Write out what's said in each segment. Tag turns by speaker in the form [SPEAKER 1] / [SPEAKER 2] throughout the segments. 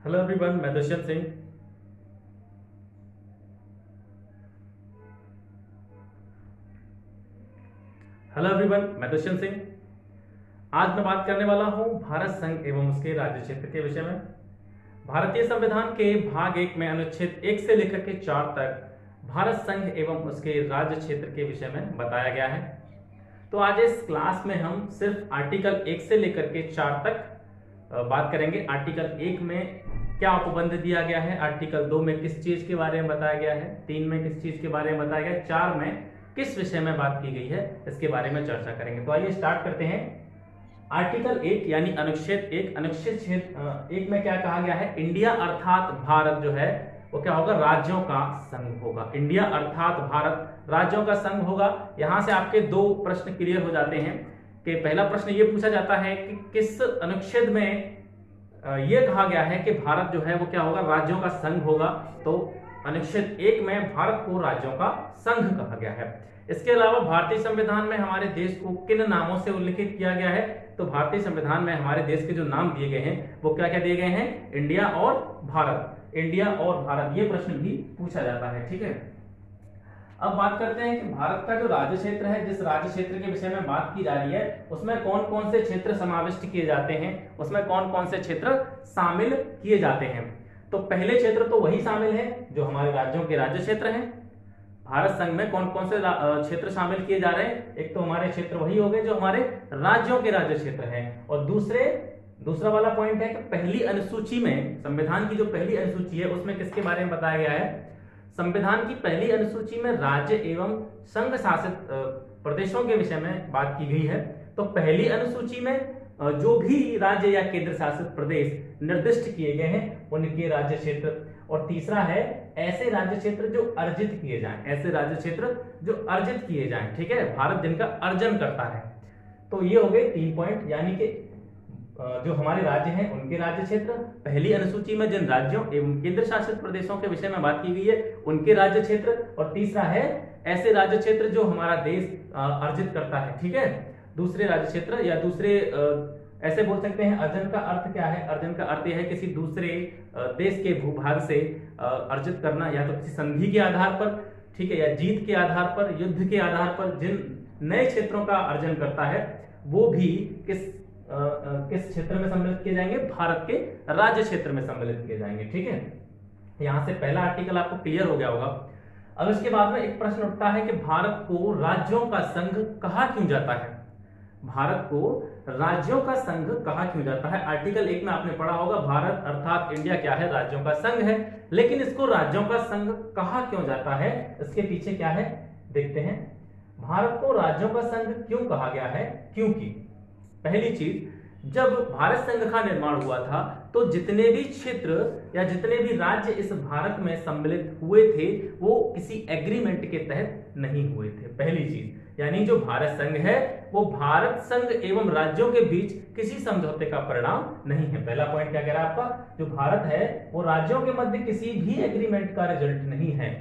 [SPEAKER 1] Hello everyone, मैं Dushyant Singh. Hello everyone, मैं दुष्यंत सिंह। आज मैं बात करने वाला हूं भारत संघ एवं उसके राज्य क्षेत्र के विषय में। भारतीय संविधान के भाग 1 में अनुच्छेद 1 से लेकर के 4 तक भारत संघ एवं उसके राज्य क्षेत्र के विषय में बताया गया है। तो आज इस क्लास में हम सिर्फ आर्टिकल 1 से लेकर के 4 तक बात करेंगे। आर्टिकल 1 में क्या उपबंध दिया गया है, आर्टिकल 2 में किस चीज के बारे में बताया गया है, 3 में किस चीज के बारे में बताया गया है, 4 में किस विषय में बात की गई है, इसके बारे में चर्चा करेंगे। तो आइए स्टार्ट करते हैं। आर्टिकल 1 यानी अनुच्छेद 1, अनुच्छेद 1 में क्या कहा गया है? इंडिया अर्थात भारत जो है वो क्या होगा? राज्यों का संघ होगा। इंडिया अर्थात भारत राज्यों का संघ होगा। यहां से आपके दो प्रश्न क्लियर हो जाते हैं कि पहला प्रश्न ये पूछा जाता है कि किस अनुच्छेद में ये कहा गया है कि भारत जो है वो क्या होगा? राज्यों का संघ होगा। तो अनुच्छेद 1 में भारत को राज्यों का संघ कहा गया है। इसके अलावा भारतीय संविधान में हमारे देश को किन नामों से उल्लेखित किया गया है? तो भारतीय संविधान में हमारे देश के जो नाम दिए गए हैं वो क्या क्या दिए गए हैं? इंडिया और भारत। इंडिया और भारत, ये प्रश्न भी पूछा जाता है। ठीक है, अब बात करते हैं कि भारत का जो राज्य क्षेत्र है, जिस राज्य क्षेत्र के विषय में बात की जा रही है उसमें कौन कौन से क्षेत्र समाविष्ट किए जाते हैं, उसमें कौन कौन से क्षेत्र शामिल किए जाते हैं। तो पहले क्षेत्र तो वही शामिल है जो हमारे राज्यों के राज्य क्षेत्र हैं। भारत संघ में कौन कौन से क्षेत्र शामिल किए जा रहे हैं? एक तो हमारे क्षेत्र वही हो गए जो हमारे राज्यों के राज्य क्षेत्र हैं, और दूसरा वाला पॉइंट है कि पहली अनुसूची में, संविधान की जो पहली अनुसूची है उसमें किसके बारे में बताया गया है? संविधान की पहली अनुसूची में राज्य एवं संघ शासित प्रदेशों के विषय में बात की गई है। तो पहली अनुसूची में जो भी राज्य या केंद्र शासित प्रदेश निर्दिष्ट किए गए हैं उनके राज्य क्षेत्र, और तीसरा है ऐसे राज्य क्षेत्र जो अर्जित किए जाएं, ऐसे राज्य क्षेत्र जो अर्जित किए जाएं। ठीक है, भारत जिनका अर्जन करता है। तो ये हो गए 3 पॉइंट, यानी कि जो हमारे राज्य हैं उनके राज्य क्षेत्र, पहली अनुसूची में जिन राज्यों एवं केंद्र शासित प्रदेशों के विषय में बात की गई है उनके राज्य क्षेत्र, और तीसरा है ऐसे राज्य क्षेत्र जो हमारा देश अर्जित करता है। ठीक है, दूसरे राज्य क्षेत्र या दूसरे ऐसे बोल सकते हैं। अर्जन का अर्थ क्या है? अर्जन का अर्थ यह है किसी दूसरे देश के भूभाग से अर्जित करना, या तो किसी संधि के आधार पर, ठीक है, या जीत के आधार पर, युद्ध के आधार पर जिन नए क्षेत्रों का अर्जन करता है वो भी किस क्षेत्र में सम्मिलित किए जाएंगे? भारत के राज्य क्षेत्र में सम्मिलित किए जाएंगे। ठीक है, यहां से पहला आर्टिकल आपको क्लियर हो गया होगा। अब इसके बाद में एक प्रश्न उठता है कि भारत को राज्यों का संघ कहा क्यों जाता है? भारत को राज्यों का संघ कहा क्यों जाता है? आर्टिकल 1 में आपने पढ़ा होगा भारत अर्थात इंडिया क्या है? राज्यों का संघ है। लेकिन इसको राज्यों का संघ कहा क्यों जाता है, इसके पीछे क्या है देखते हैं। भारत को राज्यों का संघ क्यों कहा गया है? क्योंकि पहली चीज, जब भारत संघ का निर्माण हुआ था तो जितने भी क्षेत्र या जितने भी राज्य इस भारत में सम्मिलित हुए थे वो किसी एग्रीमेंट के तहत नहीं हुए थे। पहली चीज, यानी जो भारत संघ है वो भारत संघ एवं राज्यों के बीच किसी समझौते का परिणाम नहीं है। पहला पॉइंट क्या कह रहा है आपका? जो भारत है वो राज्यों के मध्य किसी भी एग्रीमेंट का रिजल्ट नहीं है।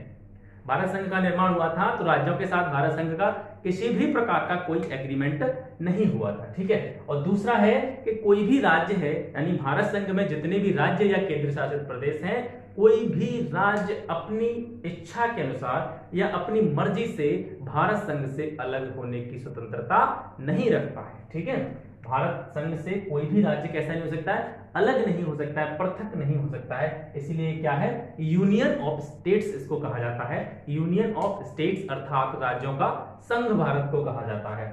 [SPEAKER 1] भारत संघ का निर्माण हुआ था तो राज्यों के साथ भारत संघ का किसी भी प्रकार का कोई एग्रीमेंट नहीं हुआ था। ठीक है, और दूसरा है कि कोई भी राज्य है, यानी भारत संघ में जितने भी राज्य या केंद्र शासित प्रदेश हैं, कोई भी राज्य अपनी इच्छा के अनुसार या अपनी मर्जी से भारत संघ से अलग होने की स्वतंत्रता नहीं रखता है। ठीक है, भारत संघ से कोई भी राज्य कैसा नहीं हो सकता है? अलग नहीं हो सकता है, पृथक नहीं हो सकता है। इसीलिए क्या है? यूनियन ऑफ स्टेट्स इसको कहा जाता है। यूनियन ऑफ स्टेट्स अर्थात राज्यों का संघ भारत को कहा जाता है।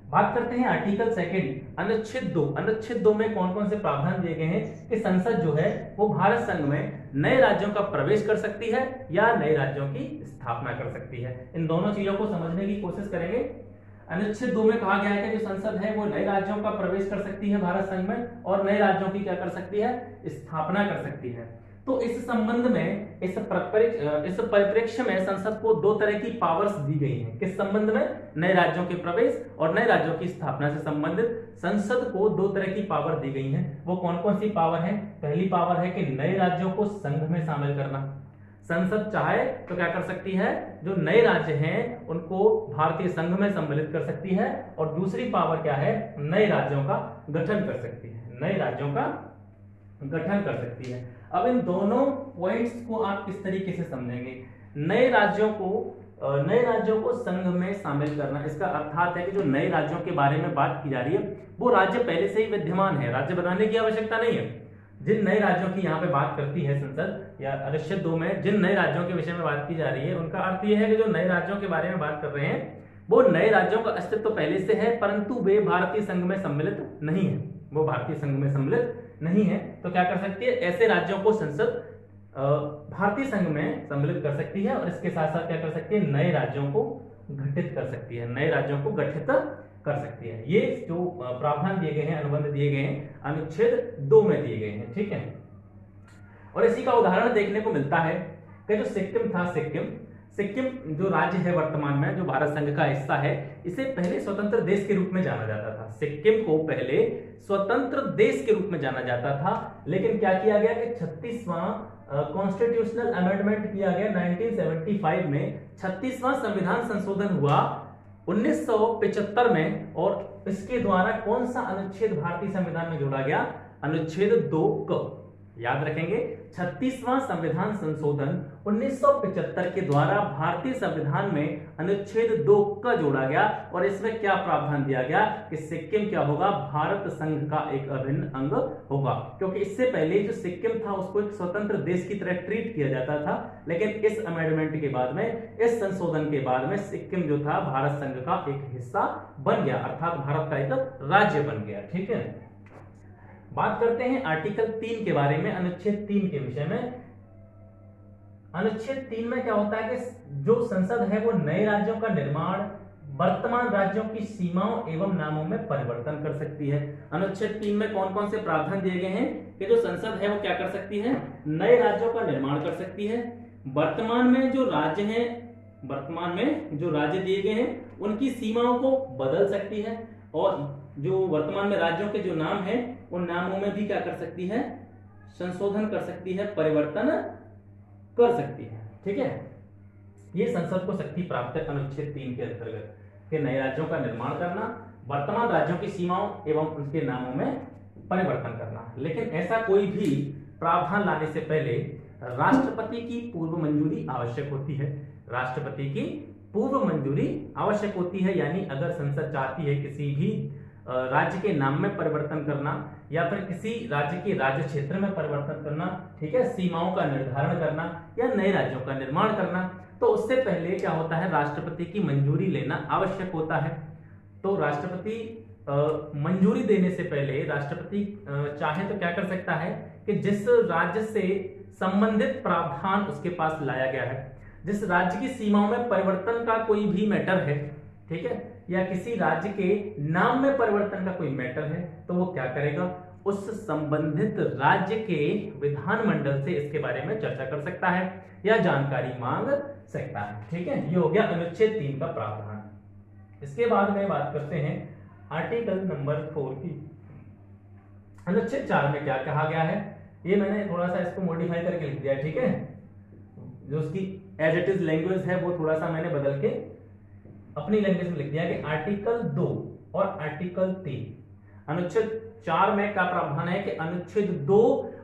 [SPEAKER 1] बात करते हैं आर्टिकल 2, अनुच्छेद 2। अनुच्छेद 2 में कौन कौन से प्रावधान दिए गए हैं कि संसद जो है वो भारत संघ में नए राज्यों का प्रवेश कर सकती है या नए राज्यों की स्थापना कर सकती है। इन दोनों चीजों को समझने की कोशिश करेंगे। अनुच्छेद 2 में कहा गया है कि जो संसद है वो नए राज्यों का प्रवेश कर सकती है भारत संघ में, और नए राज्यों की क्या कर सकती है? स्थापना कर सकती है। तो इस संबंध में, इस परिप्रेक्ष्य में संसद को 2 तरह की पावर्स दी गई हैं। किस संबंध में? नए राज्यों के प्रवेश और नए राज्यों की स्थापना से संबंधित संसद को 2 तरह की पावर दी गई हैं। वो कौन कौन सी पावर है? पहली पावर है कि नए राज्यों को संघ में शामिल करना। संसद चाहे तो क्या कर सकती है? जो नए राज्य हैं उनको भारतीय संघ में सम्मिलित कर सकती है। और दूसरी पावर क्या है? नए राज्यों का गठन कर सकती है। नए राज्यों का गठन कर सकती है। अब इन दोनों पॉइंट्स को आप किस तरीके से समझेंगे? नए राज्यों को संघ में शामिल करना, इसका अर्थात है कि जो नए राज्यों के बारे में बात की जा रही है वो राज्य पहले से ही विद्यमान है, राज्य बनाने की आवश्यकता नहीं है। जिन नए राज्यों की यहाँ पे बात करती है संसद या अनुच्छेद 2 में जिन नए राज्यों के विषय में बात की जा रही है, उनका अर्थ यह है कि जो नए राज्यों के बारे में बात कर रहे हैं वो नए राज्यों का अस्तित्व पहले से है, परंतु वे भारतीय संघ में सम्मिलित नहीं है, वो भारतीय संघ में सम्मिलित नहीं है। तो क्या कर सकती है? ऐसे राज्यों को संसद भारतीय संघ में सम्मिलित कर सकती है और इसके साथ साथ क्या कर सकती है? नए राज्यों को गठित कर सकती है, नए राज्यों को गठित कर सकती है। ये जो प्रावधान दिए गए हैं, अनुबंध दिए गए हैं, अनुच्छेद 2 में दिए गए हैं, ठीक है। और इसी का उदाहरण देखने को मिलता है कि जो सिक्किम था, सिक्किम जो राज्य है वर्तमान में, जो भारत संघ का हिस्सा है, इसे पहले स्वतंत्र देश के रूप में जाना जाता था। सिक्किम को पहले स्वतंत्र देश के रूप में जाना जाता था, लेकिन क्या किया गया कि 36वां कॉन्स्टिट्यूशनल अमेंडमेंट किया गया 1975 में, 36वां संविधान संशोधन हुआ 1975 में, और इसके द्वारा कौन सा अनुच्छेद भारतीय संविधान में जोड़ा गया? अनुच्छेद 2 क। याद रखेंगे, 36वां संविधान संशोधन 1975 के द्वारा भारतीय संविधान में अनुच्छेद 2 का जोड़ा गया, और इसमें क्या प्रावधान दिया गया कि सिक्किम क्या होगा? भारत संघ का एक अभिन्न अंग होगा। क्योंकि इससे पहले जो सिक्किम था उसको एक स्वतंत्र देश की तरह ट्रीट किया जाता था, लेकिन इस अमेंडमेंट के बाद में, इस संशोधन के बाद में सिक्किम जो था भारत संघ का एक हिस्सा बन गया, अर्थात भारत का एक राज्य बन गया, ठीक है। बात करते हैं आर्टिकल 3 के बारे में, अनुच्छेद 3 के विषय में। अनुच्छेद 3 में क्या होता है कि जो संसद है वो नए राज्यों का निर्माण, वर्तमान राज्यों की सीमाओं एवं नामों में परिवर्तन कर सकती है। अनुच्छेद 3 में कौन कौन से प्रावधान दिए गए हैं कि जो संसद है वो क्या कर सकती है? नए राज्यों का निर्माण कर सकती है, वर्तमान में जो राज्य हैं, वर्तमान में जो राज्य दिए गए हैं उनकी सीमाओं को बदल सकती है, और जो वर्तमान में राज्यों के जो नाम हैं उन नामों में भी क्या कर सकती है? संशोधन कर सकती है, परिवर्तन कर सकती है, ठीक है। ये संसद को शक्ति प्राप्त है अनुच्छेद 3 के अंतर्गत कि नए राज्यों का निर्माण करना, वर्तमान राज्यों की सीमाओं एवं उनके नामों में परिवर्तन करना। लेकिन ऐसा कोई भी प्रावधान लाने से पहले राष्ट्रपति की पूर्व मंजूरी आवश्यक होती है, राष्ट्रपति की पूर्व मंजूरी आवश्यक होती है। यानी अगर संसद चाहती है किसी भी राज्य के नाम में परिवर्तन करना या फिर किसी राज्य के राज्य क्षेत्र में परिवर्तन करना, ठीक है, सीमाओं का निर्धारण करना या नए राज्यों का निर्माण करना, तो उससे पहले क्या होता है? राष्ट्रपति की मंजूरी लेना आवश्यक होता है। तो राष्ट्रपति मंजूरी देने से पहले राष्ट्रपति चाहे तो क्या कर सकता है कि जिस राज्य से संबंधित प्रावधान उसके पास लाया गया है, जिस राज्य की सीमाओं में परिवर्तन का कोई भी मैटर है, ठीक है, या किसी राज्य के नाम में परिवर्तन का कोई मैटर है, तो वो क्या करेगा? उस संबंधित राज्य के विधानमंडल से इसके बारे में चर्चा कर सकता है या जानकारी मांग सकता है, ठीक है। ये हो गया अनुच्छेद 3 का प्रावधान। इसके बाद में बात करते हैं आर्टिकल नंबर 4 की। अनुच्छेद 4 में क्या कहा गया है? ये मैंने थोड़ा सा इसको मॉडिफाई करके लिख दिया, ठीक है। जो उसकी एज इट इज लैंग्वेज है वो थोड़ा सा मैंने बदल के अपनी लैंग्वेज में लिख दिया कि आर्टिकल 2 और आर्टिकल 3। अनुच्छेद 4 में क्या प्रावधान है कि अनुच्छेद 2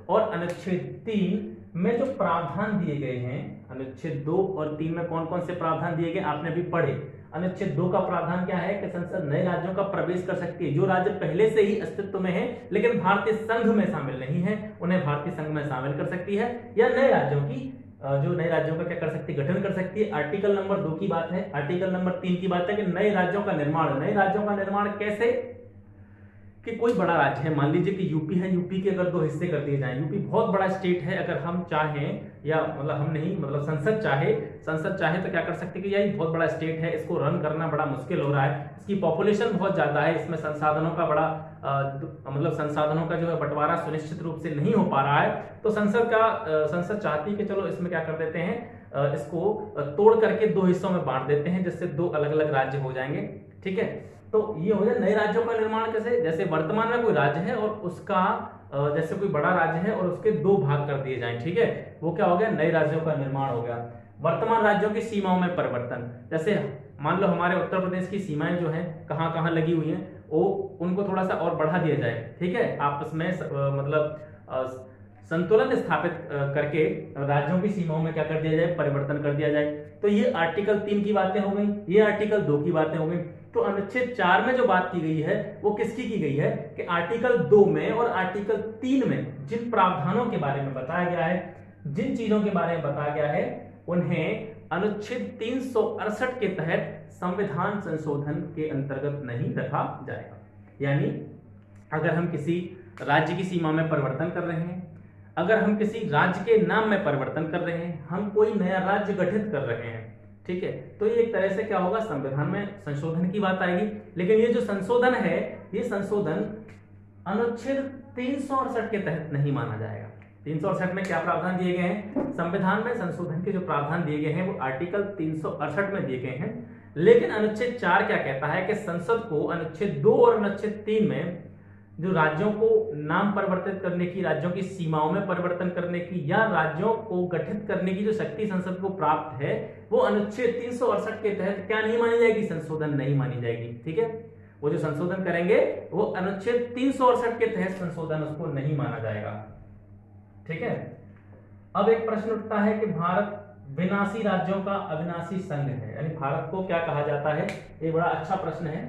[SPEAKER 1] और अनुच्छेद 3 में जो प्रावधान दिए गए हैं, अनुच्छेद 2 और 3 में कौन कौन से प्रावधान दिए गए आपने भी पढ़े। अनुच्छेद 2 का प्रावधान क्या है कि संसद नए राज्यों का प्रवेश कर सकती है, जो राज्य पहले से ही अस्तित्व में है लेकिन भारतीय संघ में शामिल नहीं है, उन्हें भारतीय संघ में शामिल कर सकती है, या नए राज्यों की जो नए राज्यों का क्या कर सकती है? गठन कर सकती है। आर्टिकल नंबर 2 की बात है। आर्टिकल नंबर 3 की बात है कि नए राज्यों का निर्माण, नए राज्यों का निर्माण कैसे? कि कोई बड़ा राज्य है, मान लीजिए कि यूपी है, यूपी के अगर 2 हिस्से कर दिए जाएं, यूपी बहुत बड़ा स्टेट है, अगर हम चाहें या मतलब हम नहीं, मतलब संसद चाहे तो क्या कर सकते हैं कि यही बहुत बड़ा स्टेट है, इसको रन करना बड़ा मुश्किल हो रहा है, इसकी पॉपुलेशन बहुत ज्यादा है, इसमें संसाधनों का बड़ा मतलब संसाधनों का जो है बंटवारा सुनिश्चित रूप से नहीं हो पा रहा है, तो संसद चाहती है कि चलो इसमें क्या कर देते हैं, इसको तोड़ करके 2 हिस्सों में बांट देते हैं, जिससे 2 अलग अलग राज्य हो जाएंगे, ठीक है। तो ये हो जाए नए राज्यों का निर्माण कैसे? जैसे वर्तमान में कोई राज्य है और उसका जैसे कोई बड़ा राज्य है और उसके 2 भाग कर दिए जाएं, ठीक है, वो क्या हो गया? नए राज्यों का निर्माण हो गया। वर्तमान राज्यों की सीमाओं में परिवर्तन, जैसे मान लो हमारे उत्तर प्रदेश की सीमाएं जो हैं कहां कहां लगी हुई हैं, वो उनको थोड़ा सा और बढ़ा दिया जाए, ठीक है, आपस में मतलब संतुलन स्थापित करके राज्यों की सीमाओं में क्या कर दिया जाए, परिवर्तन कर दिया जाए। तो ये आर्टिकल 3 की बातें हो गई, ये आर्टिकल 2 की बातें हो गई। तो अनुच्छेद 4 में जो बात की गई है वो किसकी की गई है कि आर्टिकल 2 में और आर्टिकल 3 में जिन प्रावधानों के बारे में बताया गया है, जिन चीजों के बारे में बताया गया है, उन्हें अनुच्छेद 368 के तहत संविधान संशोधन के अंतर्गत नहीं रखा जाएगा। यानी अगर हम किसी राज्य की सीमा में परिवर्तन कर रहे हैं, अगर हम किसी राज्य के नाम में परिवर्तन कर रहे हैं, हम कोई नया राज्य गठित कर रहे हैं, ठीक है, तो ये एक तरह से क्या होगा, संविधान में संशोधन की बात आएगी। लेकिन ये जो संशोधन है, ये संशोधन अनुच्छेद 368 के तहत नहीं माना जाएगा। 368 में क्या प्रावधान दिए गए हैं, संविधान में संशोधन के जो प्रावधान दिए गए हैं वो आर्टिकल 368 में दिए गए हैं। लेकिन अनुच्छेद 4 क्या कहता है कि संसद को अनुच्छेद 2 और अनुच्छेद 3 में जो राज्यों को नाम परिवर्तित करने की, राज्यों की सीमाओं में परिवर्तन करने की या राज्यों को गठित करने की जो शक्ति संसद को प्राप्त है, वो अनुच्छेद 368 के तहत क्या नहीं मानी जाएगी, संशोधन नहीं मानी जाएगी। ठीक है, वो जो संशोधन करेंगे वो अनुच्छेद 368 के तहत संशोधन उसको नहीं माना जाएगा। ठीक है, अब एक प्रश्न उठता है कि भारत विनाशी राज्यों का अविनाशी संघ है, यानी भारत को क्या कहा जाता है। ये बड़ा अच्छा प्रश्न है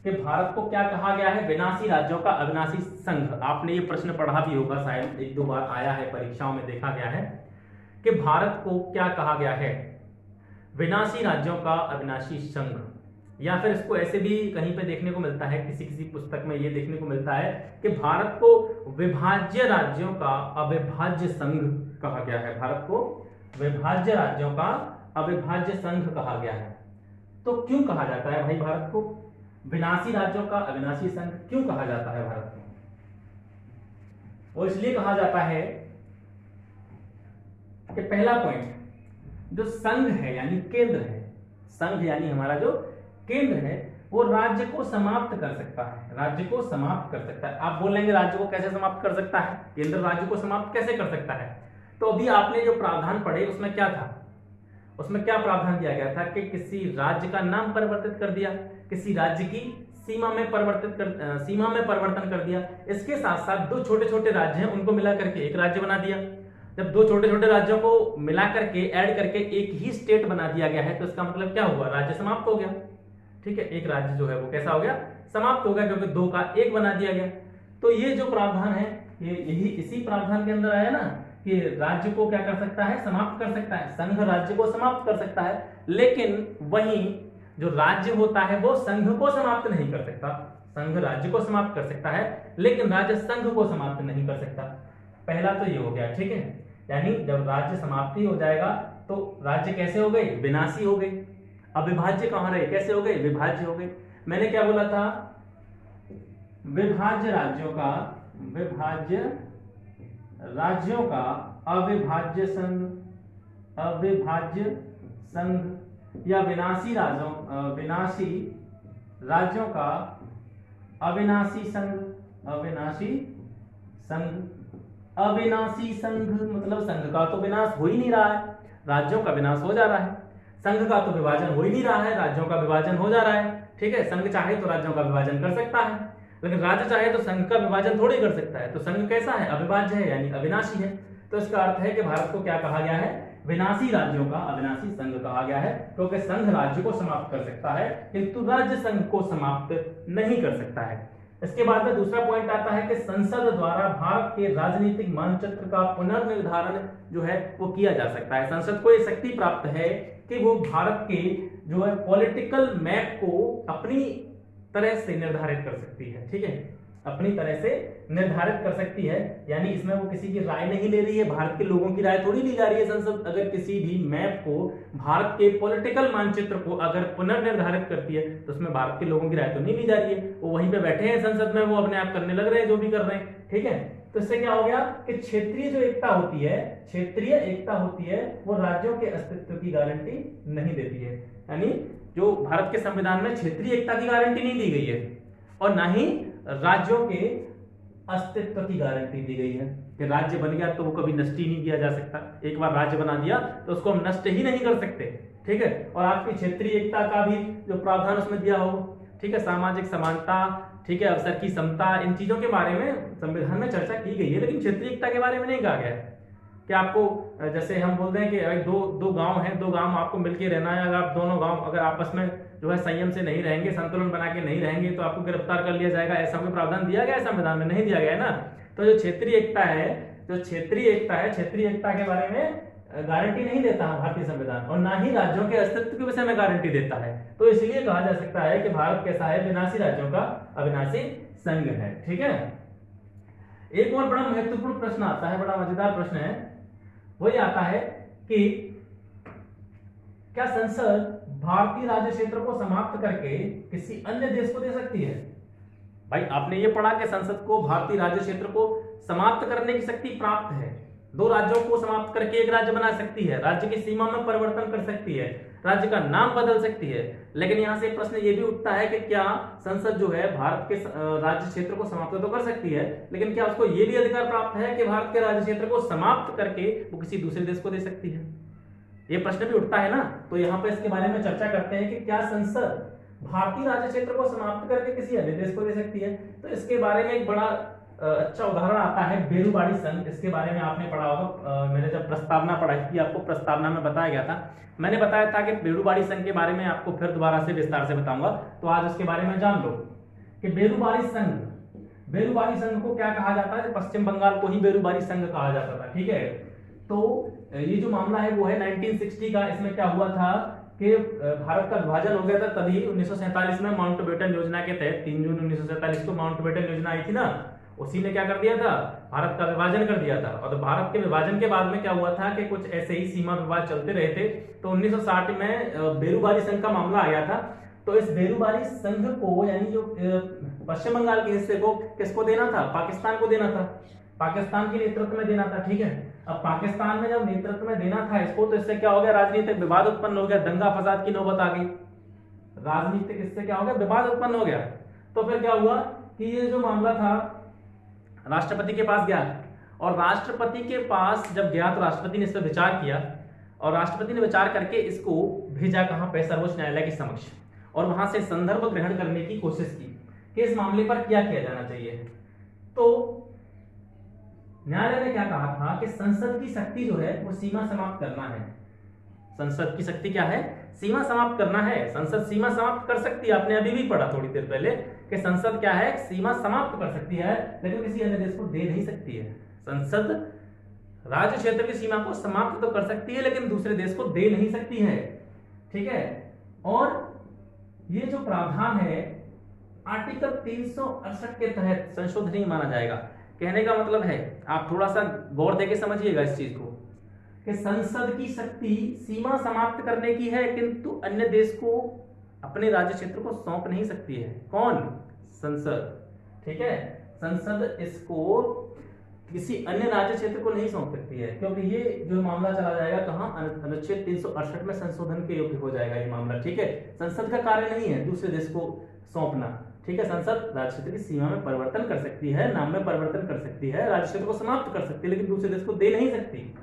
[SPEAKER 1] कि भारत को क्या कहा गया है, विनाशी राज्यों का अविनाशी संघ। आपने ये प्रश्न पढ़ा भी होगा, शायद एक दो बार आया है परीक्षाओं में, देखा गया है कि भारत को क्या कहा गया है, विनाशी राज्यों का अविनाशी संघ। या फिर इसको ऐसे भी कहीं पे देखने को मिलता है, किसी किसी पुस्तक में ये देखने को मिलता है कि भारत को विभाज्य राज्यों का अविभाज्य संघ कहा गया है। भारत को विभाज्य राज्यों का अविभाज्य संघ कहा गया है। तो क्यों कहा जाता है भाई भारत को विनाशी राज्यों का अविनाशी संघ, क्यों कहा जाता है भारत को? वो इसलिए कहा जाता है कि पहला पॉइंट, जो संघ है यानी केंद्र है, संघ यानी हमारा जो केंद्र है वो राज्य को समाप्त कर सकता है, राज्य को समाप्त कर सकता है। आप बोलेंगे राज्य को कैसे समाप्त कर सकता है, केंद्र राज्य को समाप्त कैसे कर सकता है? तो अभी आपने जो प्रावधान पढ़े उसमें क्या था, उसमें क्या प्रावधान दिया गया था कि किसी राज्य का नाम परिवर्तित कर दिया, किसी राज्य की सीमा में परिवर्तन कर दिया। इसके साथ साथ दो छोटे छोटे राज्य हैं उनको मिला करके एक राज्य बना दिया। जब दो छोटे छोटे राज्यों को मिला करके ऐड करके एक ही स्टेट बना दिया गया है तो इसका मतलब क्या हुआ, राज्य समाप्त हो गया। ठीक है, एक राज्य जो है वो कैसा हो गया, समाप्त हो गया, क्योंकि दो का एक बना दिया गया। तो ये जो प्रावधान है ये यही इसी प्रावधान के अंदर आया ना कि राज्य को क्या कर सकता है, समाप्त कर सकता है, संघ राज्य को समाप्त कर सकता है। लेकिन वहीं जो राज्य होता है वो संघ को समाप्त नहीं कर सकता। संघ राज्य को समाप्त कर सकता है लेकिन राज्य संघ को समाप्त नहीं कर सकता। पहला तो ये हो गया। ठीक है, यानी जब राज्य समाप्ति हो जाएगा तो राज्य कैसे हो गए, विनाशी हो गए। अविभाज्य कहां रहे, कैसे हो गए, विभाज्य हो गए। मैंने क्या बोला था, विभाज्य राज्यों का अविभाज्य संघ या विनाशी राज्यों का अविनाशी संघ मतलब संघ का तो विनाश हो ही नहीं रहा है, राज्यों का विनाश हो जा रहा है। संघ का तो विभाजन हो ही नहीं रहा है, राज्यों का विभाजन हो जा रहा है। ठीक है, संघ चाहे तो राज्यों का विभाजन कर सकता है लेकिन राज्य चाहे तो संघ का विभाजन थोड़ी कर सकता है। तो संघ कैसा है, अविभाज्य है यानी अविनाशी है। तो इसका अर्थ है कि भारत को क्या कहा गया है, विनाशी राज्यों का अविनाशी संघ कहा गया है, क्योंकि संघ राज्य को समाप्त कर सकता है किंतु राज्य संघ को समाप्त नहीं कर सकता है। इसके बाद में दूसरा पॉइंट आता है कि संसद द्वारा भारत के राजनीतिक मानचित्र का पुनर्निर्धारण जो है वो किया जा सकता है। संसद को ये शक्ति प्राप्त है कि वो भारत के जो है पॉलिटिकल मैप को अपनी तरह से निर्धारित कर सकती है। ठीक है, अपनी तरह से निर्धारित कर सकती है, यानी इसमें वो किसी की राय नहीं ले रही है, भारत के लोगों की राय थोड़ी ली जा रही है। संसद अगर किसी भी मैप को, भारत के पॉलिटिकल मानचित्र को अगर पुनर्निर्धारित करती है तो उसमें भारत के लोगों की राय तो नहीं ली जा रही है, वो वहीं पे बैठे हैं संसद में, वो अपने आप करने लग रहे हैं जो भी कर रहे हैं। ठीक है, तो इससे क्या हो गया कि क्षेत्रीय जो एकता होती है वो राज्यों के अस्तित्व की गारंटी नहीं देती है। यानी जो भारत के संविधान में क्षेत्रीय एकता की गारंटी नहीं दी गई है और ना ही राज्यों के अस्तित्व की गारंटी दी गई है कि राज्य बन गया तो वो कभी नष्ट ही नहीं किया जा सकता। एक बार राज्य बना दिया तो उसको हम नष्ट ही नहीं कर सकते। ठीक है, और आपकी क्षेत्रीय एकता का भी जो प्रावधान उसमें दिया हो, ठीक है, सामाजिक समानता, ठीक है, अवसर की समता, इन चीजों के बारे में संविधान में चर्चा की गई है, लेकिन क्षेत्रीय एकता के बारे में नहीं कहा गया है कि आपको, जैसे हम बोलते हैं कि दो गांव हैं, दो गांव आपको मिलकर रहना है, अगर आप दोनों गांव अगर आपस में जो है संयम से नहीं रहेंगे, संतुलन बना के नहीं रहेंगे, तो आपको गिरफ्तार कर लिया जाएगा, ऐसा कोई प्रावधान दिया गया है संविधान में? नहीं दिया गया है ना। तो जो क्षेत्रीय एकता है, क्षेत्रीय एकता के बारे में गारंटी नहीं देता है भारतीय संविधान, और ना ही राज्यों के अस्तित्व के विषय में गारंटी देता है। तो इसलिए कहा जा सकता है कि भारत कैसा है, विनाशी राज्यों का अविनाशी संघ है। ठीक है, एक और बड़ा महत्वपूर्ण प्रश्न आता है, बड़ा मजेदार प्रश्न है, वही आता है कि क्या संसद भारतीय राज्य क्षेत्र को समाप्त करके किसी अन्य देश को दे सकती है? भाई आपने ये पढ़ा कि संसद को भारतीय राज्य क्षेत्र को समाप्त करने की शक्ति प्राप्त है, दो राज्यों को समाप्त करके एक राज्य बना सकती है, राज्य की सीमा में परिवर्तन कर सकती है, राज्य का नाम बदल सकती है। लेकिन यहां से प्रश्न ये भी उठता है कि क्या संसद जो है भारत के राज्य क्षेत्र को समाप्त तो कर सकती है, लेकिन क्या उसको ये भी अधिकार प्राप्त है कि भारत के राज्य क्षेत्र को समाप्त करके वो किसी दूसरे देश को दे सकती है? ये प्रश्न भी उठता है ना। तो यहाँ पे इसके बारे में चर्चा करते हैं कि क्या संसद भारतीय राज्य क्षेत्र को समाप्त करके किसी अन्य देश को दे सकती है? तो इसके बारे में एक बड़ा अच्छा उदाहरण आता है बेरूबाड़ी संघ। इसके बारे में आपने पढ़ा होगा, मैंने जब प्रस्तावना पढ़ाई थी आपको प्रस्तावना में बताया गया था, मैंने बताया था कि बेरूबाड़ी संघ के बारे में आपको फिर दोबारा से विस्तार से बताऊंगा, तो आज उसके बारे में जान लो कि बेरूबाड़ी संघ को क्या कहा जाता है। पश्चिम बंगाल को ही बेरूबाड़ी संघ कहा जाता था। ठीक है, तो ये जो मामला है वो है 1960 का। इसमें क्या हुआ था कि भारत का विभाजन हो गया था, तभी 1947 में माउंटबेटन योजना के तहत 3 जून 1947 को माउंटबेटन योजना आई थी ना, उसी ने क्या कर दिया था, भारत का विभाजन कर दिया था। और भारत के विभाजन के बाद में क्या हुआ था कि कुछ ऐसे ही सीमा विवाद चलते रहे थे, तो 1960 में बेरूबाड़ी संघ का मामला आ गया था। तो इस बेरूबाड़ी संघ को, यानी जो पश्चिम बंगाल के हिस्से को किसको देना था, पाकिस्तान को देना था, पाकिस्तान के नेतृत्व में देना था। ठीक है, अब पाकिस्तान में जब नेतृत्व में देना था इसको, तो इससे क्या हो गया, राजनीतिक विवाद उत्पन्न हो गया, दंगा फसाद की नौबत आ गई, राजनीतिक इससे क्या हो गया, विवाद उत्पन्न हो गया। तो फिर क्या हुआ कि ये जो मामला था राष्ट्रपति के पास गया, और राष्ट्रपति के पास जब गया तो राष्ट्रपति ने इस पर विचार किया, और राष्ट्रपति ने विचार करके इसको भेजा कहां पे, सर्वोच्च न्यायालय के समक्ष, और वहां से संदर्भ ग्रहण करने की कोशिश की कि इस मामले पर क्या किया जाना चाहिए। तो न्यायालय ने क्या कहा था कि संसद की शक्ति जो है वो सीमा समाप्त करना है। संसद की शक्ति क्या है, सीमा समाप्त करना है। संसद सीमा समाप्त कर सकती है, आपने अभी भी पढ़ा थोड़ी देर पहले कि संसद क्या है, सीमा समाप्त कर सकती है, लेकिन किसी अन्य देश को दे नहीं सकती है। संसद राज्य क्षेत्र की सीमा को समाप्त तो कर सकती है, लेकिन दूसरे देश को दे नहीं सकती है। ठीक है, और ये जो प्रावधान है आर्टिकल 368 के तहत संशोधनीय माना जाएगा। कहने का मतलब है, आप थोड़ा सा गौर देके समझिएगा इस चीज को, कि संसद की शक्ति सीमा समाप्त करने की है, किंतु अन्य देश को अपने राज्य क्षेत्र को सौंप नहीं सकती है। कौन, संसद। ठीक है, संसद इसको किसी अन्य राज्य क्षेत्र को नहीं सौंप सकती है, क्योंकि ये जो मामला चला जाएगा कहां, अनुच्छेद 368 में संशोधन के योग्य हो जाएगा ये मामला। ठीक है, संसद का कार्य नहीं है दूसरे देश को सौंपना। ठीक है, संसद राज्य क्षेत्र की सीमा में परिवर्तन कर सकती है, नाम में परिवर्तन कर सकती है, राज्य क्षेत्र को समाप्त कर सकती है, लेकिन दूसरे देश को दे नहीं सकती।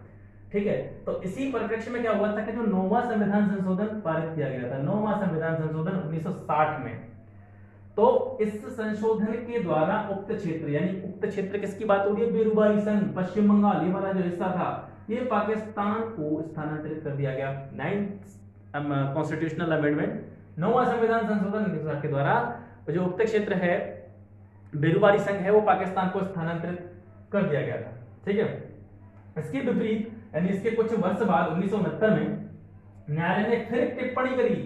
[SPEAKER 1] ठीक है, तो इसी परिप्रेक्ष्य में क्या हुआ था कि जो 9वां संविधान संशोधन पारित किया गया था, 9वां संविधान संशोधन 1960 में, तो इस संशोधन के द्वारा उक्त क्षेत्र, यानी उक्त क्षेत्र किसकी बात हो रही है, बेरूबाड़ी संघ, पश्चिम बंगाल, ये वाला जो हिस्सा था, ये पाकिस्तान को स्थानांतरित कर दिया गया। 9th कॉन्स्टिट्यूशनल अमेंडमेंट, 9वां संविधान संशोधन 1960 के द्वारा जो उक्त क्षेत्र है बेरूबाड़ी संघ है वो पाकिस्तान को स्थानांतरित कर दिया गया था। ठीक है, इसके विपरीत, यानी इसके कुछ वर्ष बाद 1969 में न्यायालय ने फिर टिप्पणी करी,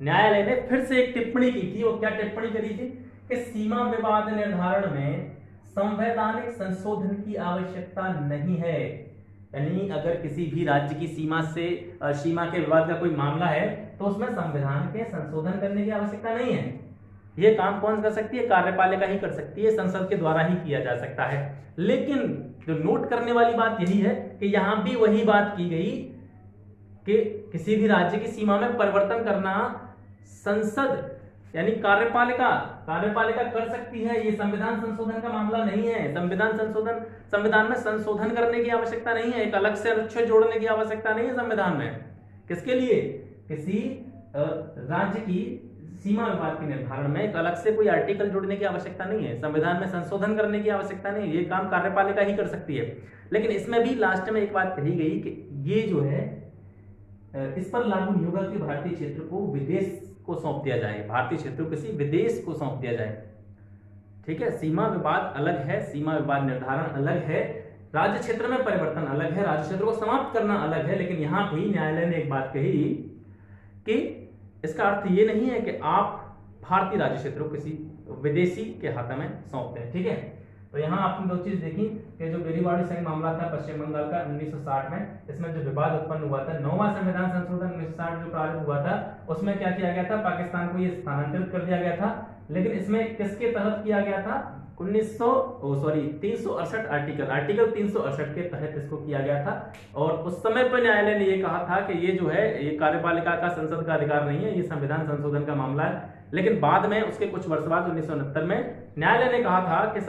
[SPEAKER 1] न्यायालय ने फिर से एक टिप्पणी की थी। वो क्या टिप्पणी करी थी कि सीमा विवाद निर्धारण में संवैधानिक संशोधन की आवश्यकता नहीं है। यानी अगर किसी भी राज्य की सीमा के विवाद का कोई मामला है तो उसमें संविधान के संशोधन करने की आवश्यकता नहीं है। यह काम कौन कर सकती है, कार्यपालिका ही कर सकती है, संसद के द्वारा ही किया जा सकता है। लेकिन जो नोट करने वाली बात यही है कि यहां भी वही बात की गई कि किसी भी राज्य की सीमा में परिवर्तन करना संसद यानी कार्यपालिका कर सकती है। ये संविधान संशोधन का मामला नहीं है। संविधान में संशोधन करने की आवश्यकता नहीं है, एक अलग से अनुच्छेद जोड़ने की आवश्यकता नहीं है संविधान में। किसके लिए, किसी राज्य की सीमा विवाद के निर्धारण में एक अलग से कोई आर्टिकल जोड़ने की आवश्यकता नहीं है, संविधान में संशोधन करने की आवश्यकता नहीं है, ये काम कार्यपालिका ही कर सकती है। लेकिन इसमें भी लास्ट में एक बात कही गई कि ये जो है इस पर लागू नहीं होगा कि भारतीय क्षेत्र को विदेश को सौंप दिया जाए, भारतीय क्षेत्र को किसी विदेश को सौंप दिया जाए। ठीक है, सीमा विवाद अलग है, सीमा विवाद निर्धारण अलग है, राज्य क्षेत्र में परिवर्तन अलग है, राज्य क्षेत्र को समाप्त करना अलग है। लेकिन यहां भी न्यायालय ने एक बात कही कि इसका अर्थ ये नहीं है कि आप भारतीय राज्य क्षेत्र को किसी विदेशी के हाथ में सौंप दें। ठीक है, तो यहाँ आपने दो चीज देखी कि जो बेरीवाड़ी संघ मामला था पश्चिम बंगाल का 1960 में, इसमें जो विवाद उत्पन्न हुआ था, 9वां संविधान संशोधन 1960 जो प्रारंभ हुआ था, उसमें क्या किया गया था, पाकिस्तान को ये स्थानांतरित कर दिया गया था। लेकिन इसमें किसके तहत किया गया था, 368 आर्टिकल 368 के तहत इसको किया गया था। और उस समय पर न्यायालय ने ये कहा था कि ये जो है ये कार्यपालिका का, संसद का अधिकार नहीं है, ये संविधान संशोधन का मामला है। लेकिन बाद में उसके कुछ वर्ष बाद 1969 में न्यायालय ने कहा था कि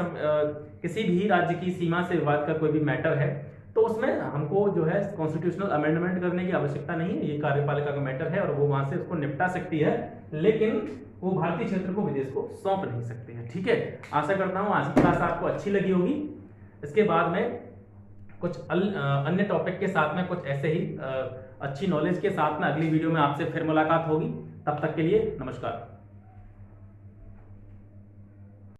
[SPEAKER 1] किसी भी राज्य की सीमा से विवाद का कोई भी मैटर है तो उसमें हमको जो है कॉन्स्टिट्यूशनल अमेंडमेंट करने की आवश्यकता नहीं है, ये कार्यपालिका का मैटर है और वो वहां से उसको निपटा सकती है, लेकिन वो भारतीय क्षेत्र को विदेश को सौंप नहीं सकती है। ठीक है, आशा करता हूं आज की क्लास आपको अच्छी लगी होगी। इसके बाद में कुछ अन्य टॉपिक के साथ में कुछ ऐसे ही अच्छी नॉलेज के साथ में अगली वीडियो में आपसे फिर मुलाकात होगी। तब तक के लिए नमस्कार।